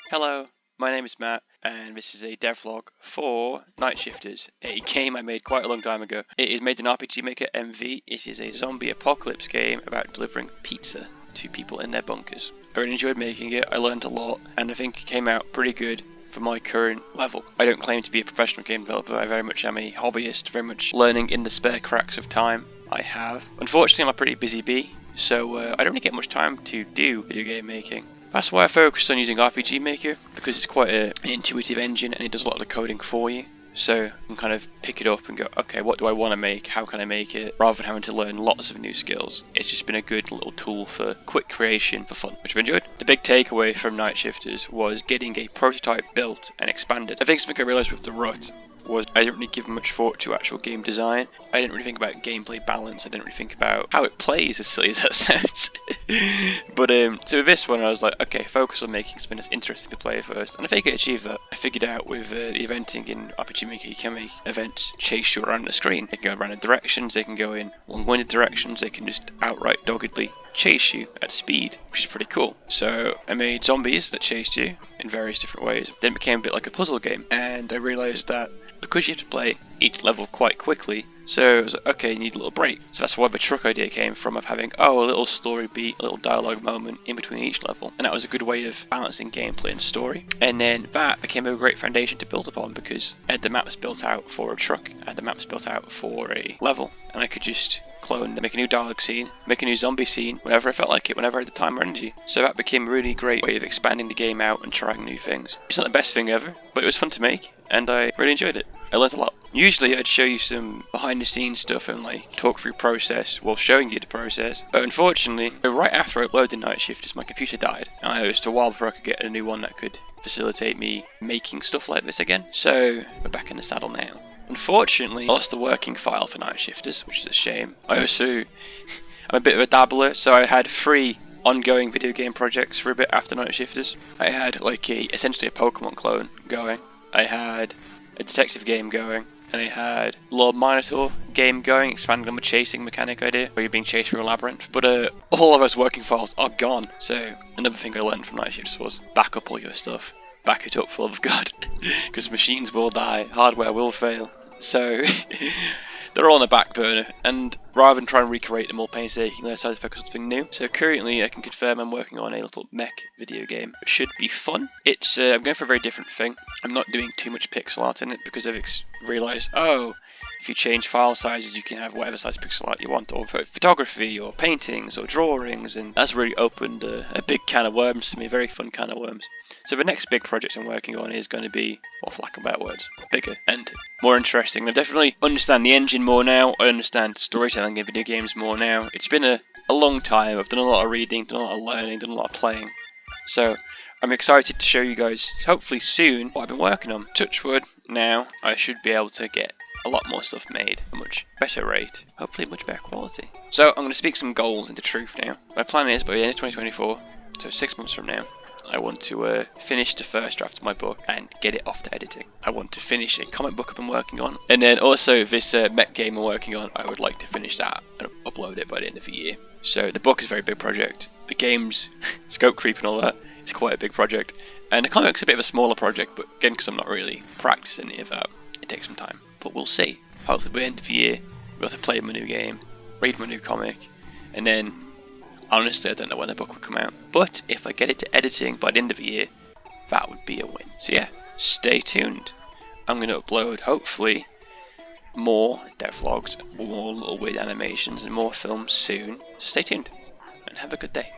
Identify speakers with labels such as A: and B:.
A: Hello, my name is Matt, and this is a devlog for Nightshifterz, a game I made quite a long time ago. It is made in RPG Maker MV. It is a zombie apocalypse game about delivering pizza to people in their bunkers. I really enjoyed making it, I learned a lot, and I think it came out pretty good for my current level. I don't claim to be a professional game developer, I very much am a hobbyist, very much learning in the spare cracks of time I have. Unfortunately, I'm a pretty busy bee, so I don't really get much time to do video game making. That's why I focused on using RPG Maker, because it's quite an intuitive engine and it does a lot of the coding for you. So you can kind of pick it up and go, okay, what do I want to make? How can I make it? Rather than having to learn lots of new skills. It's just been a good little tool for quick creation for fun, which I've enjoyed. The big takeaway from Nightshifterz was getting a prototype built and expanded. I think something I realised with the rut was I didn't really give much thought to actual game design. I didn't really think about gameplay balance. I didn't really think about how it plays, as silly as that sounds. But so with this one I was like, okay, focus on making something that's interesting to play first, and I think I achieved that. I figured out with the eventing in RPG Maker, you can make events chase you around the screen. They can go random directions, they can go in long-winded directions, they can just outright doggedly chase you at speed, which is pretty cool. So I made zombies that chased you in various different ways. Then it became a bit like a puzzle game, and I realised that because you have to play each level quite quickly, so I was like, okay, you need a little break. So that's why the truck idea came from, of having, a little story beat, a little dialogue moment in between each level. And that was a good way of balancing gameplay and story. And then that became a great foundation to build upon, because I had the maps built out for a truck, I had the maps built out for a level, and I could just clone, make a new dialogue scene, make a new zombie scene, whenever I felt like it, whenever I had the time or energy. So that became a really great way of expanding the game out and trying new things. It's not the best thing ever, but it was fun to make, and I really enjoyed it. I learned a lot. Usually I'd show you some behind the scenes stuff and like talk through process while showing you the process, but unfortunately right after I uploaded Nightshifterz my computer died, and it was a while before I could get a new one that could facilitate me making stuff like this again. So we're back in the saddle now. Unfortunately I lost the working file for Nightshifterz, which is a shame. I'm a bit of a dabbler, so I had 3 ongoing video game projects for a bit after Nightshifterz. I had like essentially a Pokemon clone going, I had a detective game going, and I had Lord Minotaur game going, expanding on the chasing mechanic idea, where you're being chased through a labyrinth. But all of those working files are gone. So another thing I learned from Nightshifterz was back up all your stuff. Back it up, for the love of God. Because machines will die, hardware will fail. So they're all on the back burner, and rather than try and recreate them all painstakingly, I decided to focus on something new. So currently I can confirm I'm working on a little mech video game. It should be fun. It's I'm going for a very different thing. I'm not doing too much pixel art in it, because I've realised, if you change file sizes you can have whatever size pixel art you want, or photography or paintings or drawings, and that's really opened a big can of worms to me, a very fun can of worms. So the next big project I'm working on is going to be, well, for lack of better words, bigger and more interesting. I definitely understand the engine more now, I understand storytelling in video games more now. It's been a long time, I've done a lot of reading, done a lot of learning, done a lot of playing. So I'm excited to show you guys, hopefully soon, what I've been working on. Touch wood, now I should be able to get a lot more stuff made at a much better rate, hopefully much better quality. So I'm going to speak some goals into truth now. My plan is by the end of 2024, so 6 months from now, I want to finish the first draft of my book and get it off to editing. I want to finish a comic book I've been working on, and then also this mech game I'm working on, I would like to finish that and upload it by the end of the year. So the book is a very big project, the game's scope creep and all that, it's quite a big project, and the comic's a bit of a smaller project, but again, because I'm not really practicing any of that, it takes some time. But we'll see. Hopefully by the end of the year, we'll have to play my new game, read my new comic, and then honestly I don't know when the book will come out. But if I get it to editing by the end of the year, that would be a win. So yeah, stay tuned. I'm going to upload hopefully more devlogs, more little weird animations and more films soon. So stay tuned and have a good day.